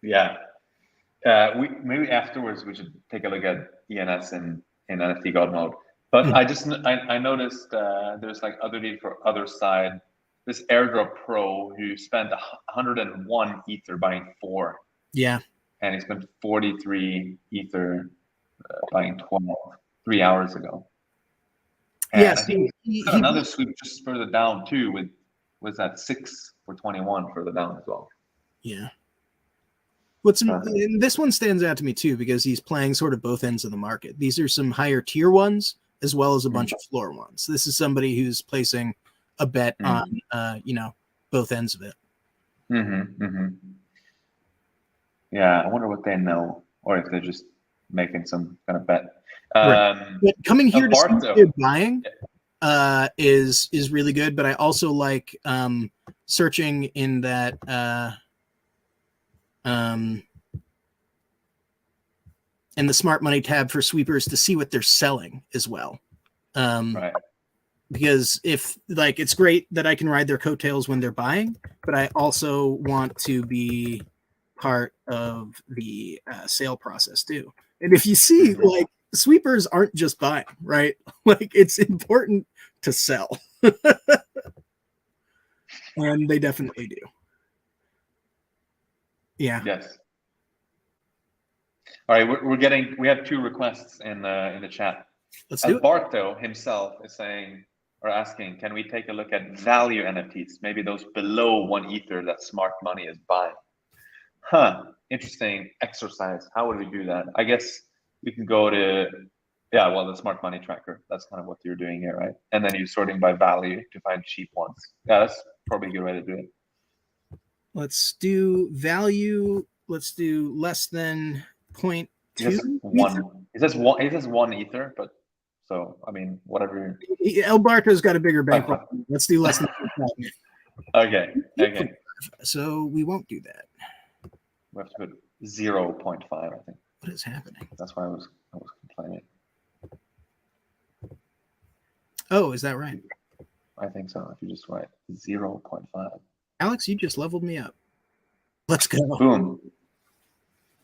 Yeah. Maybe afterwards we should take a look at ENS in NFT God mode. But I noticed there's like other need for other side. This Airdrop Pro who spent 101 Ether buying 4. Yeah. And he spent 43 Ether buying 12 3 hours ago. And yes. I think he another sweep just further down too was that 6 for 21 further down as well. Yeah. This one stands out to me too because he's playing sort of both ends of the market. These are some higher tier ones as well as a bunch of floor ones. This is somebody who's placing a bet on both ends of it. Yeah, I wonder what they know, or if they're just making some kind of bet. Right. But coming here to see what they're buying is really good. But I also like searching in that in the smart money tab for sweepers to see what they're selling as well. Right. Because if like it's great that I can ride their coattails when they're buying, but I also want to be part of the sale process too. And if you see, like sweepers aren't just buying, right? Like it's important to sell, and they definitely do. Yeah. Yes. All right, we have 2 requests in the chat. Let's do it. Barto himself is saying or asking, can we take a look at value NFTs? Maybe those below 1 Ether that smart money is buying. Interesting exercise. How would we do that? I guess we can go to the smart money tracker. That's kind of what you're doing here, right? And then you're sorting by value to find cheap ones. Yeah, that's probably a good way to do it. Let's do value. Let's do less than 0.2. It says 1 Ether, but so I mean whatever. El Barco's got a bigger bankroll. Let's do less than 0.5. Okay. Okay. So we won't do that. We have to put 0.5, I think. What is happening? That's why I was complaining. Oh, is that right? I think so. If you just write 0.5. Alex, you just leveled me up. Let's go. Boom.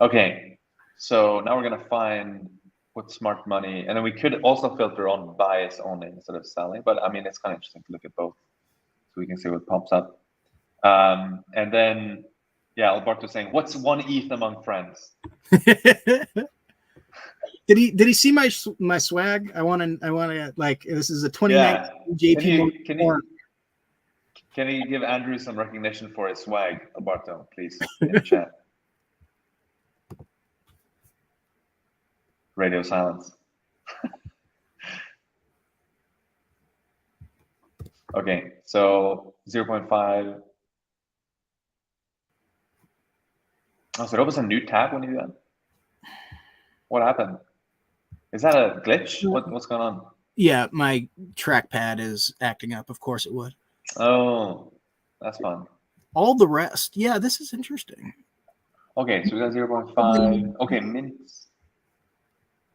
Okay. So now we're gonna find what's smart money, and then we could also filter on bias only instead of selling. But I mean, it's kind of interesting to look at both, so we can see what pops up. And then, yeah, Alberto saying, "What's one ETH among friends?" Did he see my swag? I want to like, this is a 2019 JP Morgan. Can you give Andrew some recognition for his swag, Alberto, please, in the chat? Radio silence. Okay, so 0.5. Oh, so it opens a new tab when you do that? What happened? Is that a glitch? What's going on? Yeah, my trackpad is acting up. Of course it would. Oh, that's fun. All the rest. Yeah, this is interesting. Okay, so we got 0.5. Okay, mints.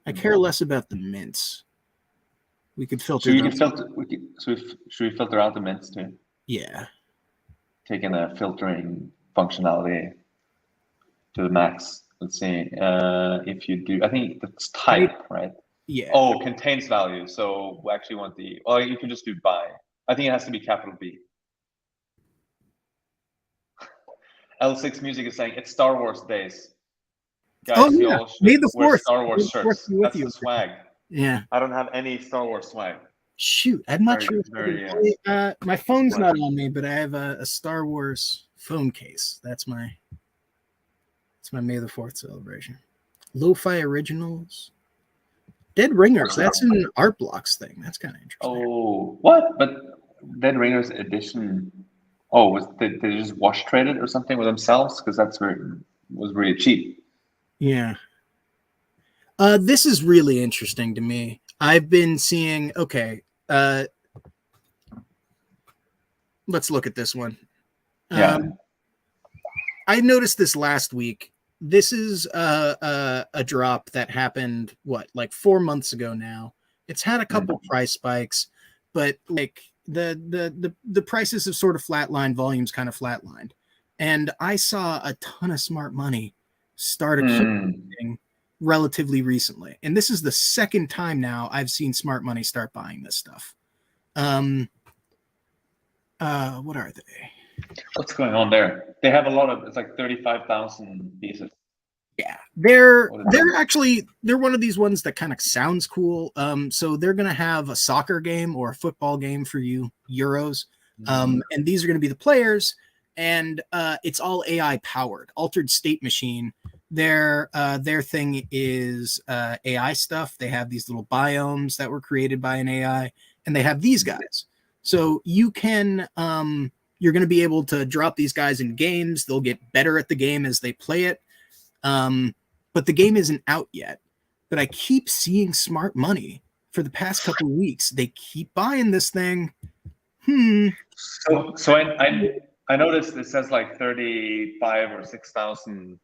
I care less about the mints. We could filter. So you can filter. Should we filter out the mints too? Yeah. Taking the filtering functionality to the max. Let's see. If you do, I think it's type, right? Yeah. Oh, contains value. So we actually want the. Well, you can just do by. I think it has to be capital B. L6 Music is saying it's Star Wars days. Guys, oh yeah, May the 4th. Star Wars shirts. That's the swag. Yeah. I don't have any Star Wars swag. Shoot, I'm not sure. My phone's not on me, but I have a Star Wars phone case. That's my May the 4th celebration. Lo-fi originals. Dead Ringers. That's an Art Blocks thing. That's kind of interesting. Oh, what? But Dead Ringers edition. Oh, did they just wash trade it or something with themselves? Because was really cheap. Yeah. This is really interesting to me. I've been seeing. Okay. Let's look at this one. Yeah. I noticed this last week. This is a drop that happened like 4 months ago now. It's had a couple price spikes, but like the prices have sort of flatlined, volumes kind of flatlined. And I saw a ton of smart money start accumulating relatively recently. And this is the second time now I've seen smart money start buying this stuff. What are they? What's going on there? They have a lot of. It's like 35,000 pieces. Yeah, they're one of these ones that kind of sounds cool. So they're gonna have a soccer game or a football game for you Euros, and these are gonna be the players, and it's all AI powered. Altered State Machine. Their thing is AI stuff. They have these little biomes that were created by an AI, and they have these guys. So you can you're going to be able to drop these guys in games. They'll get better at the game as they play it. But the game isn't out yet. But I keep seeing smart money for the past couple of weeks. They keep buying this thing. So I noticed it says like 35 or 6,000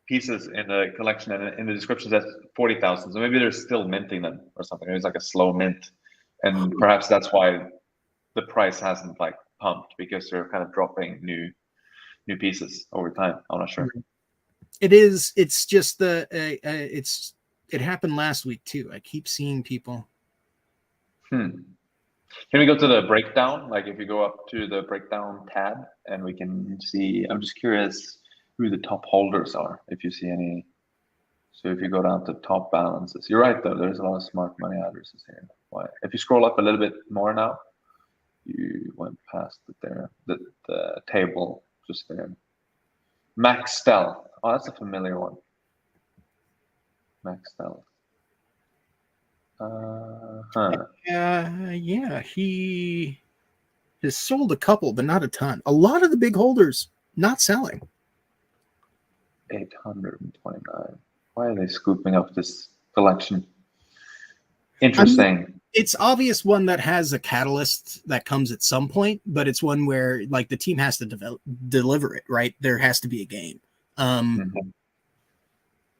pieces in the collection, and in the description it says 40,000. So maybe they're still minting them or something. It's like a slow mint, and perhaps that's why the price hasn't like pumped, because they're kind of dropping new pieces over time. I'm not sure. It's just it happened last week too. I keep seeing people. Can we go to the breakdown? Like if you go up to the breakdown tab, and we can see. I'm just curious who the top holders are. If you see any. So if you go down to top balances, you're right though. There's a lot of smart money addresses here. Why? If you scroll up a little bit more now. You went past it there. The table just there. Max Stealth. Oh, that's a familiar one. Max Stealth. Yeah, he has sold a couple, but not a ton. A lot of the big holders not selling. 829. Why are they scooping up this collection? Interesting. it's obvious one that has a catalyst that comes at some point, but it's one where like the team has to deliver it, right? There has to be a game.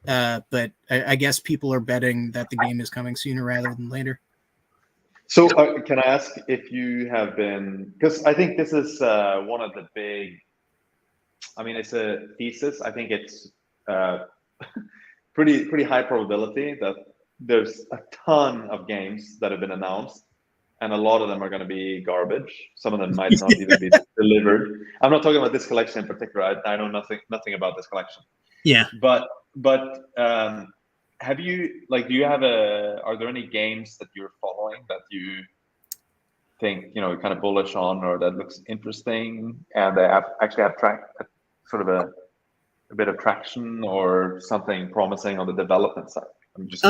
But I guess people are betting that the game is coming sooner rather than later. So can I ask if you have been, because I think this is one of the big, I mean, it's a thesis. I think it's pretty high probability that there's a ton of games that have been announced, and a lot of them are going to be garbage. Some of them might not even be delivered. I'm not talking about this collection in particular. I know nothing about this collection. Yeah. But have you, like, are there any games that you're following that you think, you know, kind of bullish on, or that looks interesting and they actually have sort of a bit of traction or something promising on the development side? I'm just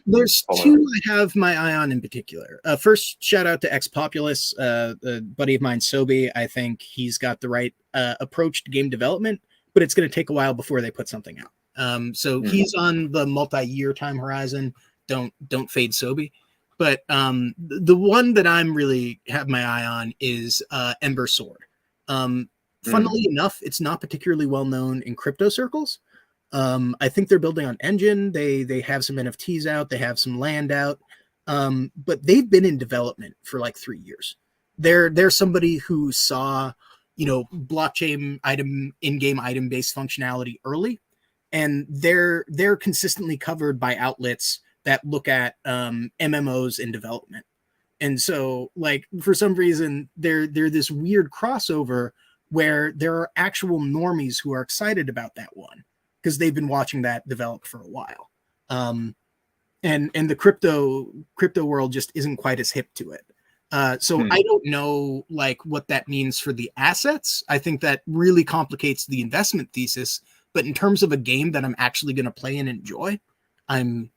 there's two I have my eye on in particular. First, shout out to Ex Populus, a buddy of mine, Sobi. I think he's got the right approach to game development, but it's going to take a while before they put something out. So he's on the multi-year time horizon. Don't fade Sobi. But the one that I'm really have my eye on is Ember Sword. Funnily enough, it's not particularly well known in crypto circles. I think they're building on Engine. They have some NFTs out. They have some land out. But they've been in development for like 3 years. They're somebody who saw, you know, blockchain in-game item based functionality early, and they're consistently covered by outlets that look at MMOs in development. And so, like, for some reason, they're this weird crossover where there are actual normies who are excited about that one because they've been watching that develop for a while. And the crypto world just isn't quite as hip to it. So I don't know like what that means for the assets. I think that really complicates the investment thesis. But in terms of a game that I'm actually going to play and enjoy, I'm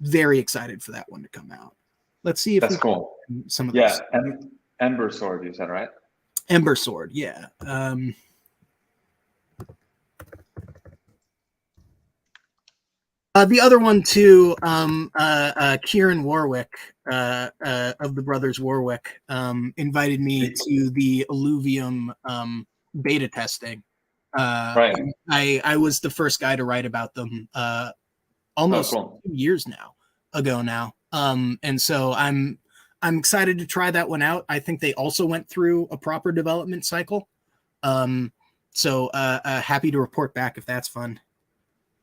very excited for that one to come out. Let's see if that's cool. Some of those. And Ember Sword, you said, right? Ember Sword, yeah. The other one too, Kieran Warwick of the Brothers Warwick invited me to the Illuvium beta testing. Right. I was the first guy to write about them almost 2 years ago now. And so I'm excited to try that one out. I think they also went through a proper development cycle. So happy to report back if that's fun.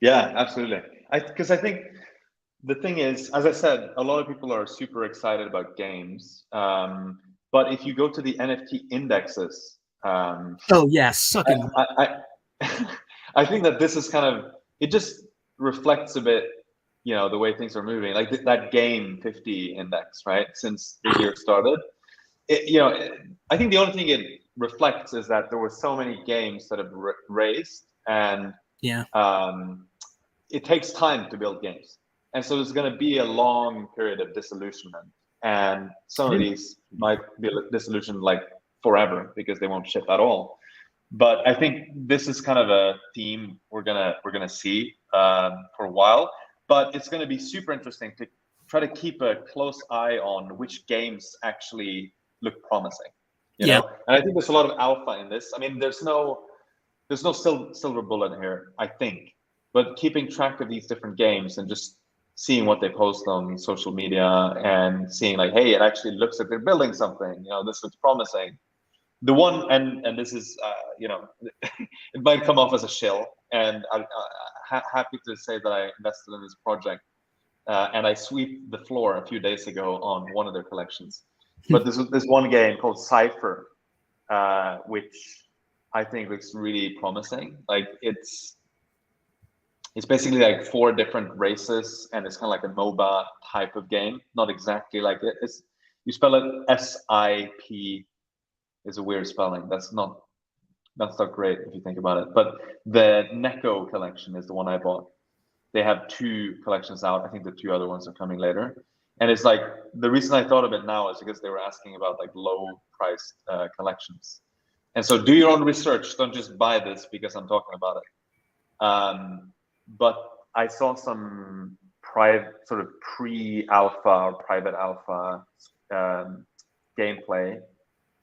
Yeah, absolutely. Because I think the thing is, as I said, a lot of people are super excited about games. But if you go to the NFT indexes, sucking. I think that this is kind of, it just reflects a bit, you know, the way things are moving. Like that Game 50 index, right? Since the year started, I think the only thing it reflects is that there were so many games that have raised, and it takes time to build games, and so there's going to be a long period of disillusionment, and some of these might be disillusioned like forever because they won't ship at all. But I think this is kind of a theme we're gonna see for a while. But it's going to be super interesting to try to keep a close eye on which games actually look promising. You know? And I think there's a lot of alpha in this. I mean, there's no silver bullet here, I think. But keeping track of these different games and just seeing what they post on social media and seeing like, hey, it actually looks like they're building something. You know, this looks promising. The one, and this is, it might come off as a shill, and I'm happy to say that I invested in this project, and I swept the floor a few days ago on one of their collections. But there's one game called Cypher, which I think looks really promising. Like it's basically like 4 different races, and it's kind of like a MOBA type of game. Not exactly like it. You spell it SIP. Is a weird spelling. That's not great if you think about it. But the Neko collection is the one I bought. They have 2 collections out. I think the 2 other ones are coming later. And it's like, the reason I thought of it now is because they were asking about like low priced collections. And so do your own research. Don't just buy this because I'm talking about it. But I saw some sort of pre-alpha or private alpha gameplay.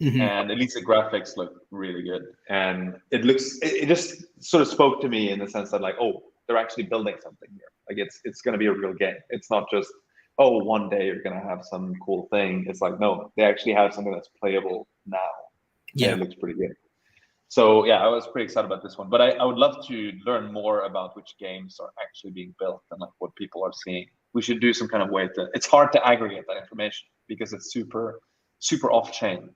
Mhm. And at least the graphics look really good, and it just sort of spoke to me in the sense that like, oh, they're actually building something here. Like it's going to be a real game. It's not just, oh, one day you're going to have some cool thing. It's like, no, they actually have something that's playable now. Yeah, and it looks pretty good. So yeah, I was pretty excited about this one, but I would love to learn more about which games are actually being built and like what people are seeing. We should do some kind of way to, it's hard to aggregate that information because it's super off chain.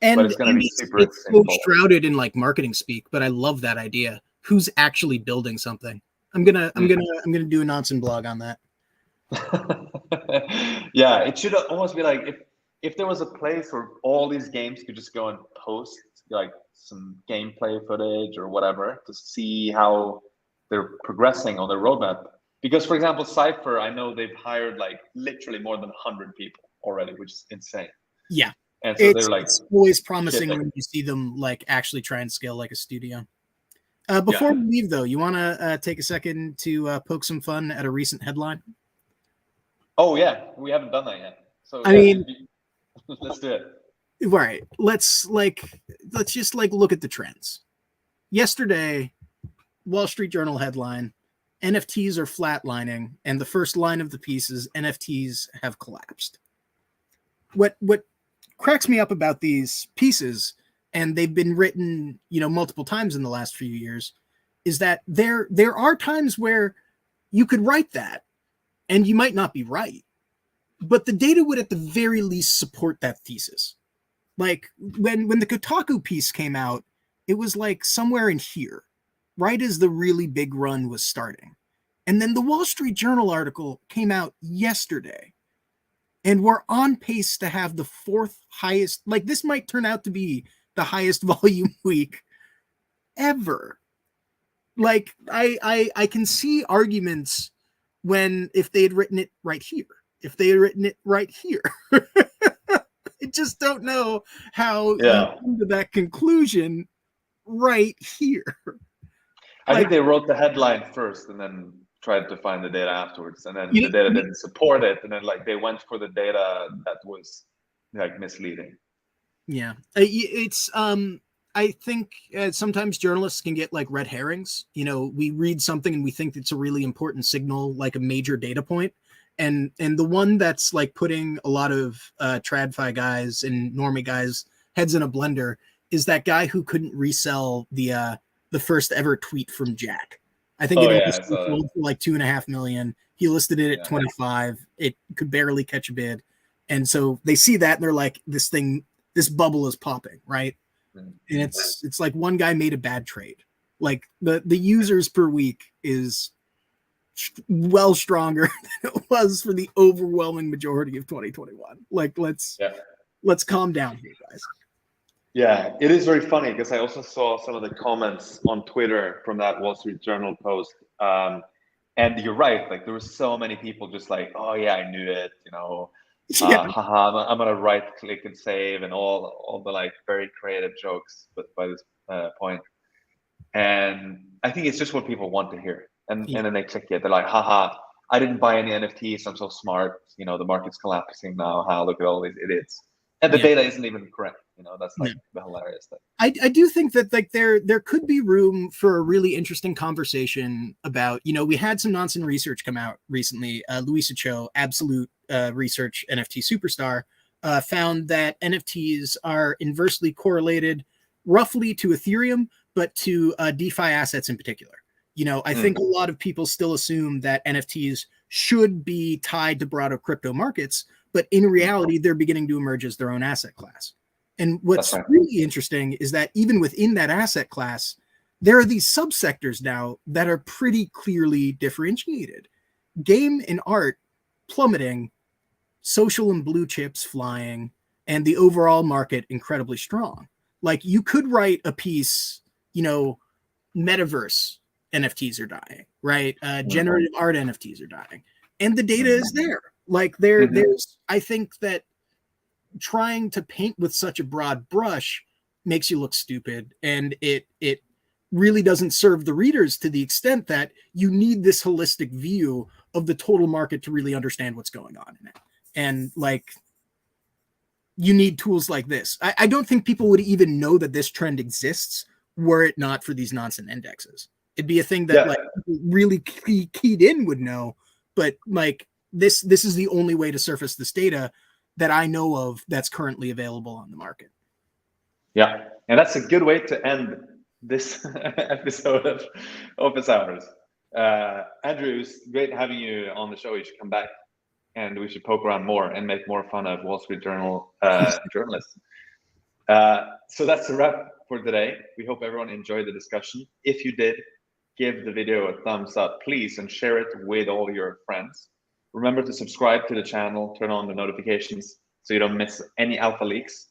and But it's going to be super it's so simple. shrouded in like marketing speak, but I love that idea. Who's actually building something? I'm gonna do a Nonsen blog on that. Yeah, it should almost be like if there was a place where all these games could just go and post like some gameplay footage or whatever to see how they're progressing on their roadmap. Because for example, Cypher, I know they've hired like literally more than 100 people already, which is insane. Yeah, and so they're like, it's always promising shit. when you see them like actually try and scale like a studio. Before we leave, though, you want to take a second to poke some fun at a recent headline? Oh yeah, we haven't done that yet. So I mean, let's do it. Right. Let's just like look at the trends. Yesterday, Wall Street Journal headline: NFTs are flatlining, and the first line of the piece is NFTs have collapsed. What cracks me up about these pieces, and they've been written, multiple times in the last few years, is that there are times where you could write that and you might not be right, but the data would at the very least support that thesis. Like when the Kotaku piece came out, it was like somewhere in here, right as the really big run was starting. And then the Wall Street Journal article came out yesterday, and we're on pace to have the fourth highest, like this might turn out to be the highest volume week ever. Like I can see arguments if they had written it right here. If they had written it right here. I just don't know how you come to that conclusion right here. I think they wrote the headline first and then tried to find the data afterwards, and then the data didn't support it, and then like they went for the data that was like misleading. Yeah, it's I think sometimes journalists can get like red herrings. We read something and we think it's a really important signal, like a major data point. And the one that's like putting a lot of TradFi guys and normie guys heads in a blender is that guy who couldn't resell the first ever tweet from Jack. I think it sold for like 2.5 million. He listed it at 25. It could barely catch a bid. And so they see that and they're like, this bubble is popping, right? And it's like one guy made a bad trade. Like the users per week is well stronger than it was for the overwhelming majority of 2021. Like let's calm down here, guys. Yeah, it is very funny because I also saw some of the comments on Twitter from that Wall Street Journal post. And you're right, like there were so many people just like, oh yeah, I knew it, haha, I'm gonna right click and save and all the like very creative jokes by this point. And I think it's just what people want to hear. And then they click it. They're like, haha, I didn't buy any NFTs. I'm so smart. The market's collapsing now. Look at all these idiots. And the data isn't even correct. That's like the hilarious thing. I do think that like there could be room for a really interesting conversation about, we had some Nonsen research come out recently. Louisa Cho, Absolute Research NFT superstar, found that NFTs are inversely correlated roughly to Ethereum, but to DeFi assets in particular. I think a lot of people still assume that NFTs should be tied to broader crypto markets, but in reality, they're beginning to emerge as their own asset class. And what's really interesting is that even within that asset class, there are these subsectors now that are pretty clearly differentiated. Game and art plummeting, social and blue chips flying, and the overall market incredibly strong. Like you could write a piece, metaverse NFTs are dying, right? Generative art NFTs are dying. And the data is there. Like there's, I think that trying to paint with such a broad brush makes you look stupid. And it really doesn't serve the readers to the extent that you need this holistic view of the total market to really understand what's going on in it. And like, you need tools like this. I don't think people would even know that this trend exists were it not for these Nansen indexes. It'd be a thing that like really keyed in would know, but like this is the only way to surface this data that I know of that's currently available on the market. Yeah, and that's a good way to end this episode of Office Hours. Andrew, it's great having you on the show. You should come back and we should poke around more and make more fun of Wall Street Journal journalists. So that's a wrap for today. We hope everyone enjoyed the discussion. If you did, give the video a thumbs up, please, and share it with all your friends. Remember to subscribe to the channel, turn on the notifications so you don't miss any alpha leaks.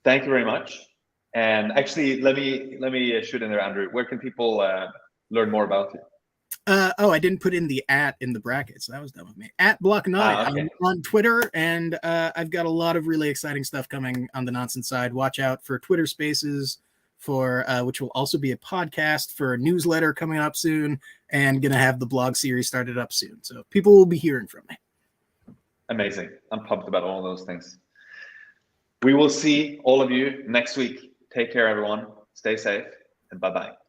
Thank you very much. And actually, let me shoot in there, Andrew. Where can people learn more about you? I didn't put in the @ in the brackets. That was done with me. @Block9. Okay. I'm on Twitter, and I've got a lot of really exciting stuff coming on the Nansen side. Watch out for Twitter Spaces, for which will also be a podcast, for a newsletter coming up soon, and gonna have the blog series started up soon. So people will be hearing from me. Amazing. I'm pumped about all those things. We will see all of you next week. Take care, everyone. Stay safe, and bye-bye.